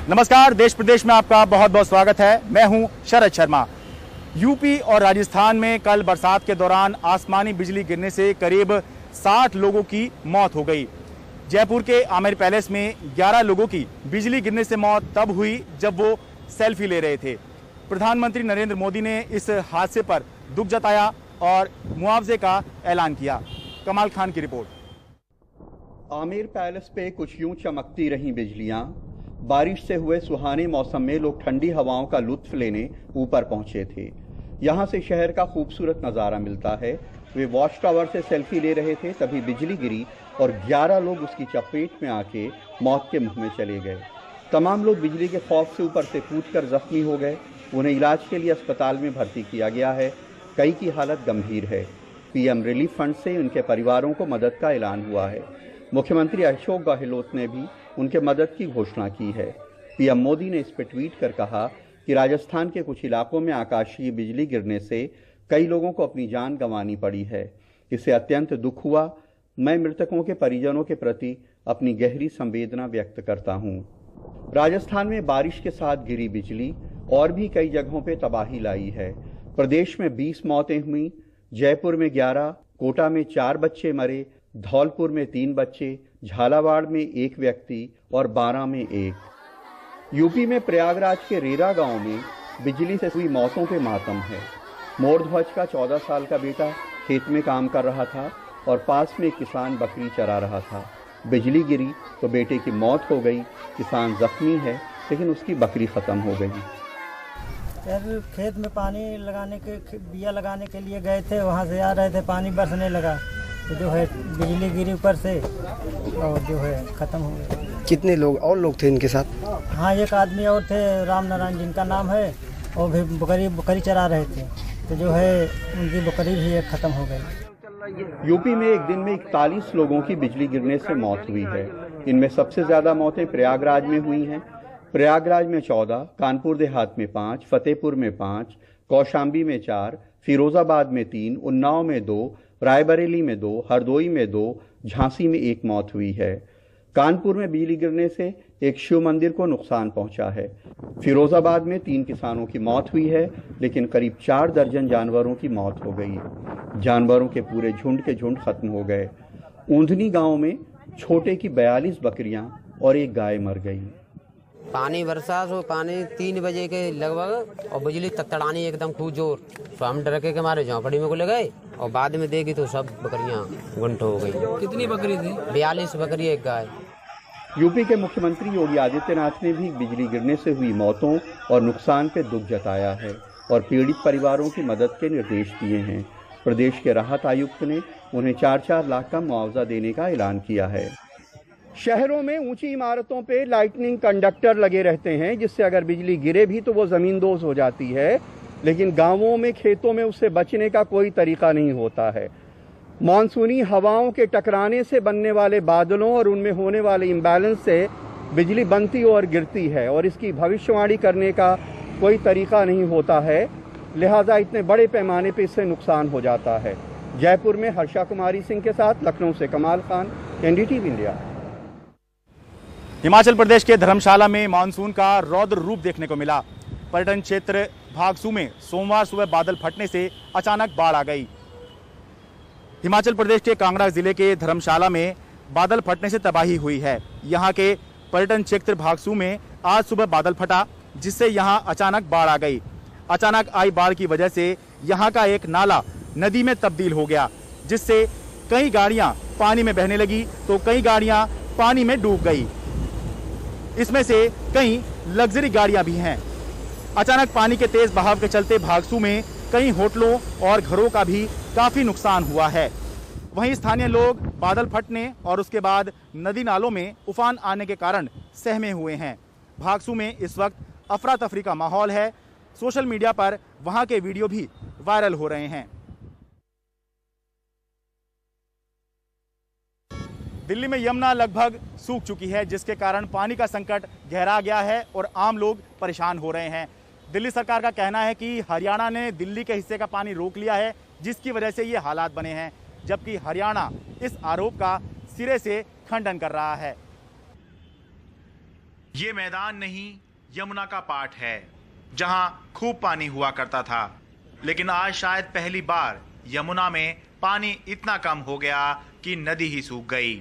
नमस्कार, देश प्रदेश में आपका बहुत बहुत स्वागत है। मैं हूं शरद शर्मा। यूपी और राजस्थान में कल बरसात के दौरान आसमानी बिजली गिरने से करीब 60 लोगों की मौत हो गई। जयपुर के आमिर पैलेस में 11 लोगों की बिजली गिरने से मौत तब हुई जब वो सेल्फी ले रहे थे। प्रधानमंत्री नरेंद्र मोदी ने इस हादसे पर दुख जताया और मुआवजे का ऐलान किया। कमाल खान की रिपोर्ट। आमिर पैलेस पे कुछ यूं चमकती रहीं बिजलियां। बारिश से हुए सुहाने मौसम में लोग ठंडी हवाओं का लुत्फ लेने ऊपर पहुंचे थे। यहां से शहर का खूबसूरत नज़ारा मिलता है। वे वॉच टावर से सेल्फी ले रहे थे, तभी बिजली गिरी और 11 लोग उसकी चपेट में आके मौत के मुंह में चले गए। तमाम लोग बिजली के खौफ से ऊपर से कूदकर जख्मी हो गए। उन्हें इलाज के लिए अस्पताल में भर्ती किया गया है। कई की हालत गंभीर है। पीएम रिलीफ फंड से उनके परिवारों को मदद का ऐलान हुआ है। मुख्यमंत्री अशोक गहलोत ने भी उनके मदद की घोषणा की है। पीएम मोदी ने इस पर ट्वीट कर कहा कि राजस्थान के कुछ इलाकों में आकाशीय बिजली गिरने से कई लोगों को अपनी जान गंवानी पड़ी है। इससे अत्यंत दुख हुआ। मैं मृतकों के परिजनों के प्रति अपनी गहरी संवेदना व्यक्त करता हूँ। राजस्थान में बारिश के साथ गिरी बिजली और भी कई जगहों पर तबाही लाई है। प्रदेश में 20 मौतें हुई। जयपुर में 11, कोटा में 4 बच्चे मरे, धौलपुर में 3 बच्चे, झालावाड़ में 1 व्यक्ति और 12 में 1। यूपी में प्रयागराज के रेरा गांव में बिजली से हुई मौतों पे मातम है। मोरध्वज का 14 साल का बेटा खेत में काम कर रहा था और पास में एक किसान बकरी चरा रहा था। बिजली गिरी तो बेटे की मौत हो गई। किसान जख्मी है, लेकिन उसकी बकरी खत्म हो गई। यार खेत में पानी लगाने के बिया लगाने के लिए गए थे, वहाँ से आ रहे थे, पानी बरसने लगा तो जो है बिजली गिरी ऊपर से और जो है ख़त्म हो गए। कितने लोग और लोग थे इनके साथ? हाँ, एक आदमी और थे, राम नारायण जिनका नाम है, और भी बकरी चरा रहे थे तो जो है उनकी बकरी भी ख़त्म हो गई। यूपी में एक दिन में 41 लोगों की बिजली गिरने से मौत हुई है। इनमें सबसे ज़्यादा मौतें प्रयागराज में हुई हैं। प्रयागराज में 14, कानपुर देहात में 5, फतेहपुर में 5, कौशाम्बी में 4, फिरोजाबाद में 3, उन्नाव में 2, रायबरेली में 2, हरदोई में 2, झांसी में 1 मौत हुई है। कानपुर में बिजली गिरने से एक शिव मंदिर को नुकसान पहुंचा है। फिरोजाबाद में 3 किसानों की मौत हुई है, लेकिन करीब 4 दर्जन जानवरों की मौत हो गई। जानवरों के पूरे झुंड के झुंड खत्म हो गए। ऊंधनी गांव में छोटे की 42 बकरियां और 1 गाय मर गई। पानी बरसा सो पानी 3 बजे के लगभग और बिजली तड़ानी एकदम खूब जोर। तो हम डर के मारे झोंपड़ी में को ले गए और बाद में देखी तो सब बकरियां गुंट हो गई। कितनी बकरी थी? 42 बकरी 1 गाय। यूपी के मुख्यमंत्री योगी आदित्यनाथ ने भी बिजली गिरने से हुई मौतों और नुकसान पर दुख जताया है और पीड़ित परिवारों की मदद के निर्देश दिए हैं। प्रदेश के राहत आयुक्त ने उन्हें 4-4 लाख का मुआवजा देने का ऐलान किया है। शहरों में ऊंची इमारतों पे लाइटनिंग कंडक्टर लगे रहते हैं, जिससे अगर बिजली गिरे भी तो वो ज़मींदोज़ हो जाती है, लेकिन गांवों में खेतों में उससे बचने का कोई तरीका नहीं होता है। मानसूनी हवाओं के टकराने से बनने वाले बादलों और उनमें होने वाले इम्बैलेंस से बिजली बनती और गिरती है और इसकी भविष्यवाणी करने का कोई तरीका नहीं होता है। लिहाजा इतने बड़े पैमाने पर इससे नुकसान हो जाता है। जयपुर में हर्षा कुमारी सिंह के साथ लखनऊ से कमाल खान, एनडीटीवी इंडिया। हिमाचल प्रदेश के धर्मशाला में मानसून का रौद्र रूप देखने को मिला। पर्यटन क्षेत्र भागसू में सोमवार सुबह बादल फटने से अचानक बाढ़ आ गई। हिमाचल प्रदेश के कांगड़ा जिले के धर्मशाला में बादल फटने से तबाही हुई है। यहाँ के पर्यटन क्षेत्र भागसू में आज सुबह बादल फटा, जिससे यहाँ अचानक बाढ़ आ गई। अचानक आई बाढ़ की वजह से यहाँ का एक नाला नदी में तब्दील हो गया, जिससे कई गाड़ियां पानी में बहने लगी तो कई गाड़ियां पानी में डूब गई। इसमें से कई लग्जरी गाड़ियां भी हैं। अचानक पानी के तेज बहाव के चलते भागसू में कई होटलों और घरों का भी काफी नुकसान हुआ है। वहीं स्थानीय लोग बादल फटने और उसके बाद नदी नालों में उफान आने के कारण सहमे हुए हैं। भागसू में इस वक्त अफरा तफरी का माहौल है। सोशल मीडिया पर वहां के वीडियो भी वायरल हो रहे हैं। दिल्ली में यमुना लगभग सूख चुकी है, जिसके कारण पानी का संकट गहरा गया है और आम लोग परेशान हो रहे हैं। दिल्ली सरकार का कहना है कि हरियाणा ने दिल्ली के हिस्से का पानी रोक लिया है, जिसकी वजह से ये हालात बने हैं, जबकि हरियाणा इस आरोप का सिरे से खंडन कर रहा है। ये मैदान नहीं, यमुना का पाठ है, जहां खूब पानी हुआ करता था, लेकिन आज शायद पहली बार यमुना में पानी इतना कम हो गया कि नदी ही सूख गई।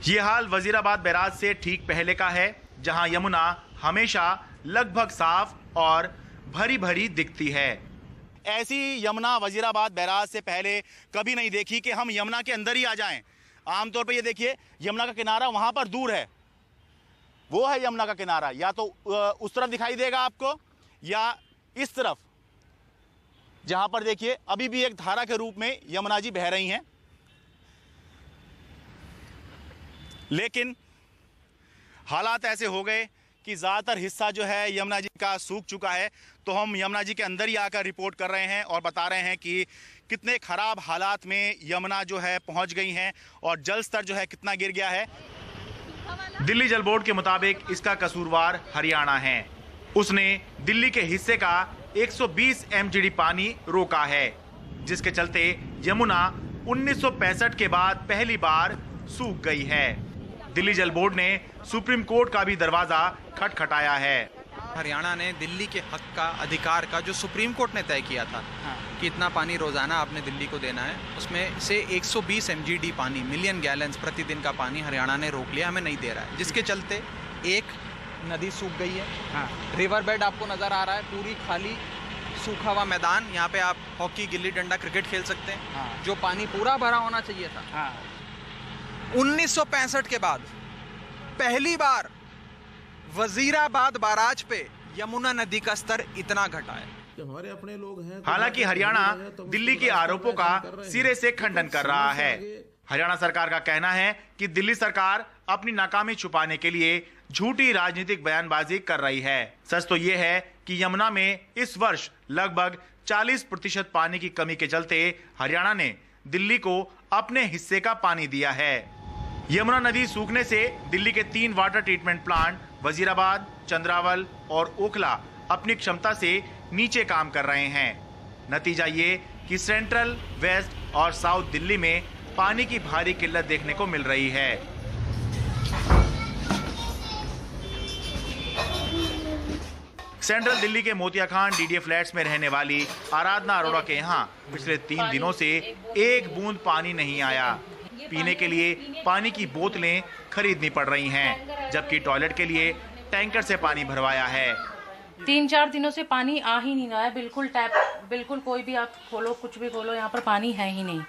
ये हाल वजीराबाद बैराज से ठीक पहले का है, जहां यमुना हमेशा लगभग साफ और भरी भरी दिखती है। ऐसी यमुना वजीराबाद बैराज से पहले कभी नहीं देखी कि हम यमुना के अंदर ही आ जाएं। आमतौर पर ये देखिए, यमुना का किनारा वहां पर दूर है, वो है यमुना का किनारा, या तो उस तरफ दिखाई देगा आपको या इस तरफ, जहां पर देखिए अभी भी एक धारा के रूप में यमुना जी बह रही हैं। लेकिन हालात ऐसे हो गए कि ज़्यादातर हिस्सा जो है यमुना जी का सूख चुका है। तो हम यमुना जी के अंदर ही आकर रिपोर्ट कर रहे हैं और बता रहे हैं कि कितने ख़राब हालात में यमुना जो है पहुंच गई हैं और जल स्तर जो है कितना गिर गया है। दिल्ली जल बोर्ड के मुताबिक इसका कसूरवार हरियाणा है। उसने दिल्ली के हिस्से का 120 MGD पानी रोका है, जिसके चलते यमुना 1965 के बाद पहली बार सूख गई है। दिल्ली जल बोर्ड ने सुप्रीम कोर्ट का भी दरवाजा खटखटाया है। हरियाणा ने दिल्ली के हक का, अधिकार का, जो सुप्रीम कोर्ट ने तय किया था कि इतना पानी रोजाना आपने दिल्ली को देना है, उसमें से 120 MGD पानी, मिलियन गैलन्स प्रतिदिन का पानी हरियाणा ने रोक लिया, हमें नहीं दे रहा है, जिसके चलते एक नदी सूख गई है। रिवर बेड आपको नजर आ रहा है, पूरी खाली सूखा हुआ मैदान। यहाँ पे आप हॉकी, गिल्ली डंडा, क्रिकेट खेल सकते हैं। जो पानी पूरा भरा होना चाहिए था, 1965 के बाद पहली बार वजीराबाद बैराज पे यमुना नदी का स्तर इतना घटा है। हमारे अपने लोग हैं। हालांकि हरियाणा दिल्ली के आरोपों का सिरे से खंडन कर रहा है। हरियाणा सरकार का कहना है कि दिल्ली सरकार अपनी नाकामी छुपाने के लिए झूठी राजनीतिक बयानबाजी कर रही है। सच तो ये है कि यमुना में इस वर्ष लगभग 40% पानी की कमी के चलते हरियाणा ने दिल्ली को अपने हिस्से का पानी दिया है। यमुना नदी सूखने से दिल्ली के 3 water treatment plant Wazirabad, Chandrawal और ओखला अपनी क्षमता से नीचे काम कर रहे हैं। नतीजा ये कि सेंट्रल, वेस्ट और साउथ दिल्ली में पानी की भारी किल्लत देखने को मिल रही है। सेंट्रल दिल्ली के मोतिया खान DDA फ्लैट्स में रहने वाली आराधना अरोड़ा के यहाँ पिछले 3 दिनों से एक बूंद पानी नहीं आया। पीने के लिए पानी की बोतलें खरीदनी पड़ रही हैं, जबकि टॉयलेट के लिए टैंकर से पानी भरवाया है। 3-4 दिनों से पानी आ ही नहीं रहा है, बिल्कुल टैप, बिल्कुल कोई भी आप खोलो, कुछ भी खोलो, यहाँ पर पानी है ही नहीं।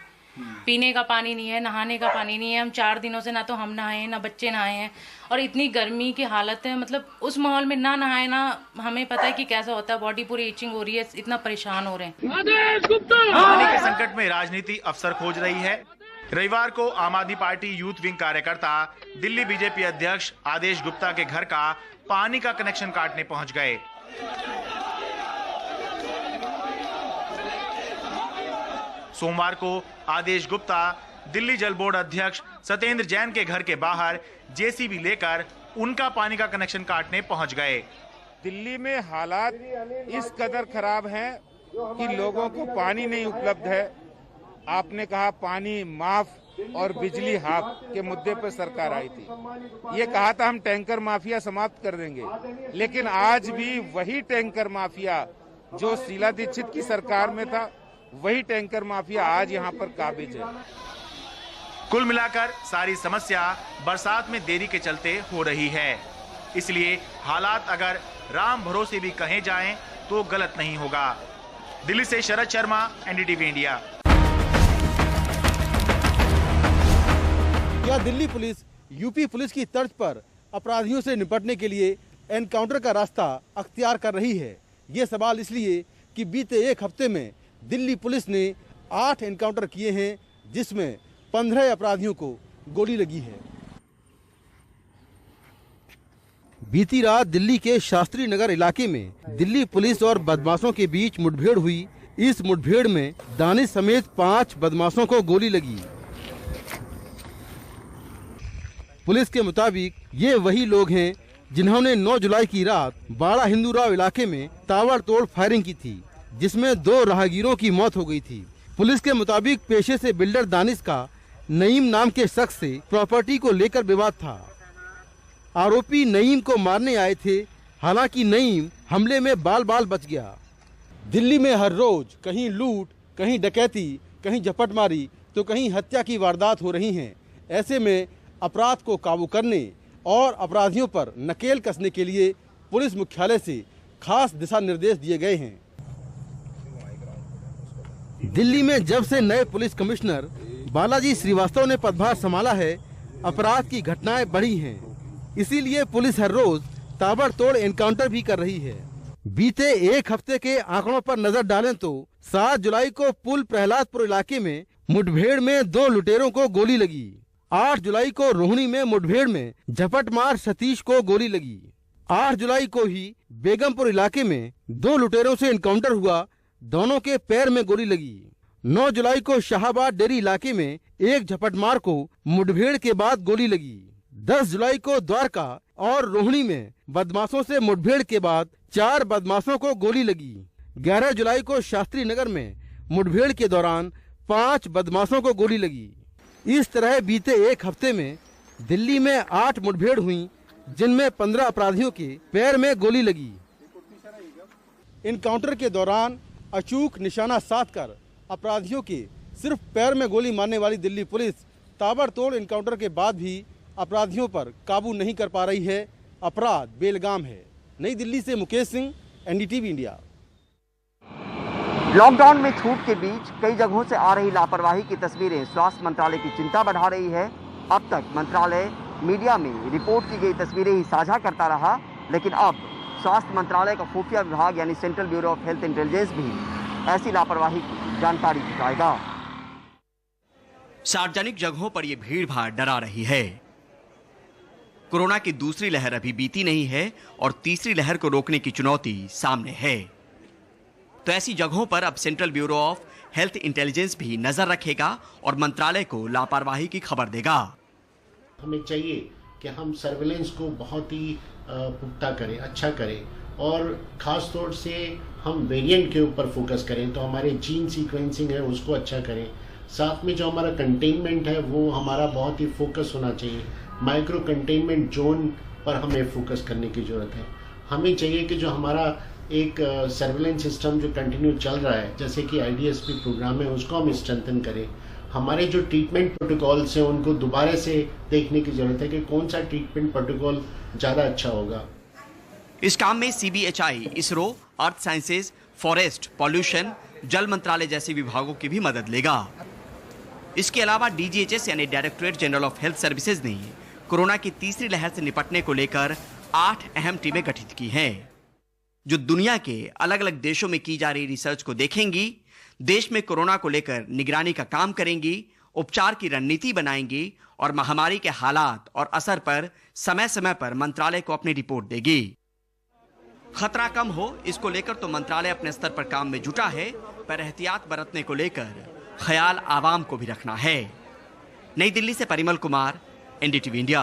पीने का पानी नहीं है, नहाने का पानी नहीं है। हम 4 दिनों से ना तो हम नहाए हैं, ना बच्चे नहाए हैं, और इतनी गर्मी की हालत है, मतलब उस माहौल में ना नहाए ना, हमें पता है कि कैसा होता है, बॉडी पूरी इचिंग हो रही है, इतना परेशान हो रहे हैं। पानी के संकट में राजनीति अवसर खोज रही है। रविवार को आम आदमी पार्टी यूथ विंग कार्यकर्ता दिल्ली बीजेपी अध्यक्ष आदेश गुप्ता के घर का पानी का कनेक्शन काटने पहुंच गए। सोमवार को आदेश गुप्ता दिल्ली जल बोर्ड अध्यक्ष सत्येंद्र जैन के घर के बाहर जेसीबी लेकर उनका पानी का कनेक्शन काटने पहुंच गए। दिल्ली में हालात इस कदर खराब हैं कि लोगों को पानी नहीं उपलब्ध है। आपने कहा पानी माफ और बिजली हाफ के मुद्दे पर सरकार आई थी। ये कहा था हम टैंकर माफिया समाप्त कर देंगे, लेकिन आज भी वही टैंकर माफिया जो शीला दीक्षित की सरकार में था, वही टैंकर माफिया आज यहाँ पर काबिज है। कुल मिलाकर सारी समस्या बरसात में देरी के चलते हो रही है। इसलिए हालात अगर राम भरोसे भी कहे जाएं तो गलत नहीं होगा। दिल्ली से शरद शर्मा, NDTV इंडिया। क्या दिल्ली पुलिस यूपी पुलिस की तर्ज पर अपराधियों से निपटने के लिए एनकाउंटर का रास्ता अख्तियार कर रही है? ये सवाल इसलिए कि बीते एक हफ्ते में दिल्ली पुलिस ने 8 एनकाउंटर किए हैं, जिसमें 15 अपराधियों को गोली लगी है। बीती रात दिल्ली के शास्त्री नगर इलाके में दिल्ली पुलिस और बदमाशों के बीच मुठभेड़ हुई। इस मुठभेड़ में दानिश समेत 5 बदमाशों को गोली लगी। पुलिस के मुताबिक ये वही लोग हैं जिन्होंने 9 जुलाई की रात बाड़ा हिंदूराव इलाके में ताबड़तोड़ फायरिंग की थी, जिसमें 2 राहगीरों की मौत हो गई थी। पुलिस के मुताबिक पेशे से बिल्डर दानिश का नईम नाम के शख्स से प्रॉपर्टी को लेकर विवाद था। आरोपी नईम को मारने आए थे। हालांकि नईम हमले में बाल बाल बच गया। दिल्ली में हर रोज कहीं लूट, कहीं डकैती, कहीं झपटमारी तो कहीं हत्या की वारदात हो रही हैं। ऐसे में अपराध को काबू करने और अपराधियों पर नकेल कसने के लिए पुलिस मुख्यालय से खास दिशा निर्देश दिए गए हैं। दिल्ली में जब से नए पुलिस कमिश्नर बालाजी श्रीवास्तव ने पदभार संभाला है, अपराध की घटनाएं बढ़ी हैं। इसीलिए पुलिस हर रोज ताबड़तोड़ एनकाउंटर भी कर रही है। बीते एक हफ्ते के आंकड़ों पर नजर डालें तो 7 जुलाई को पुल प्रहलादपुर इलाके में मुठभेड़ में 2 लुटेरों को गोली लगी। 8 जुलाई को रोहिणी में मुठभेड़ में झपटमार सतीश को गोली लगी। 8 जुलाई को ही बेगमपुर इलाके में 2 लुटेरों से एनकाउंटर हुआ, दोनों के पैर में गोली लगी। 9 जुलाई को शाहबाद डेरी इलाके में एक झपटमार को मुठभेड़ के बाद गोली लगी। 10 जुलाई को द्वारका और रोहिणी में बदमाशों से मुठभेड़ के बाद 4 बदमाशों को गोली लगी। 11 जुलाई को शास्त्री नगर में मुठभेड़ के दौरान 5 बदमाशों को गोली लगी। इस तरह बीते एक हफ्ते में दिल्ली में 8 मुठभेड़ हुई, जिनमें 15 अपराधियों के पैर में गोली लगी। इनकाउंटर के दौरान अचूक निशाना साधकर अपराधियों के सिर्फ पैर में गोली मारने वाली दिल्ली पुलिस ताबड़तोड़ इनकाउंटर के बाद भी अपराधियों पर काबू नहीं कर पा रही है। अपराध बेलगाम है। नई दिल्ली से Mukesh Singh, NDTV India. Lockdown में छूट के बीच कई जगहों से आ रही लापरवाही की तस्वीरें स्वास्थ्य मंत्रालय की चिंता बढ़ा रही है। अब तक मंत्रालय मीडिया में रिपोर्ट की गई तस्वीरें ही साझा करता रहा, लेकिन अब स्वास्थ्य मंत्रालय का खुफिया विभाग यानी central bureau of health intelligence भी ऐसी लापरवाही की जानकारी जुटाएगा। सार्वजनिक जगहों पर यह भीड़ भाड़ डरा रही है। कोरोना की दूसरी लहर अभी बीती नहीं है और तीसरी लहर को रोकने की चुनौती सामने है। तो ऐसी जगहों पर अब central bureau of health intelligence भी नजर रखेगा और मंत्रालय को लापरवाही की खबर देगा। हमें चाहिए कि हम सर्विलेंस को बहुत ही पुख्ता करें, अच्छा करें और ख़ास तौर से हम वेरिएंट के ऊपर फोकस करें, तो हमारे जीन सीक्वेंसिंग है उसको अच्छा करें। साथ में जो हमारा कंटेनमेंट है वो हमारा बहुत ही फोकस होना चाहिए। माइक्रो कंटेनमेंट जोन पर हमें फोकस करने की ज़रूरत है। हमें चाहिए कि जो हमारा एक सर्विलेंस सिस्टम जो कंटिन्यू चल रहा है, जैसे कि IDSP प्रोग्राम है, उसको हम स्ट्रेंथन करें। हमारे जो ट्रीटमेंट प्रोटोकॉल्स हैं उनको दोबारा से देखने की ज़रूरत है कि कौन सा ट्रीटमेंट प्रोटोकॉल ज़्यादा अच्छा होगा। इस काम में CBHI, इसरो, अर्थ साइंसेज, फॉरेस्ट, पॉल्यूशन, जल मंत्रालय जैसे विभागों की भी मदद लेगा। इसके अलावा DGHS यानी directorate general of health services ने कोरोना की तीसरी लहर से निपटने को लेकर 8 अहम टीमें गठित की हैं, जो दुनिया के अलग अलग देशों में की जा रही रिसर्च को देखेंगी, देश में कोरोना को लेकर निगरानी का काम करेंगी, उपचार की रणनीति बनाएंगी और महामारी के हालात और असर पर समय समय पर मंत्रालय को अपनी रिपोर्ट देगी। खतरा कम हो, इसको लेकर तो मंत्रालय अपने स्तर पर काम में जुटा है, पर एहतियात बरतने को लेकर ख्याल आवाम को भी रखना है। नई दिल्ली से परिमल कुमार, NDTV इंडिया।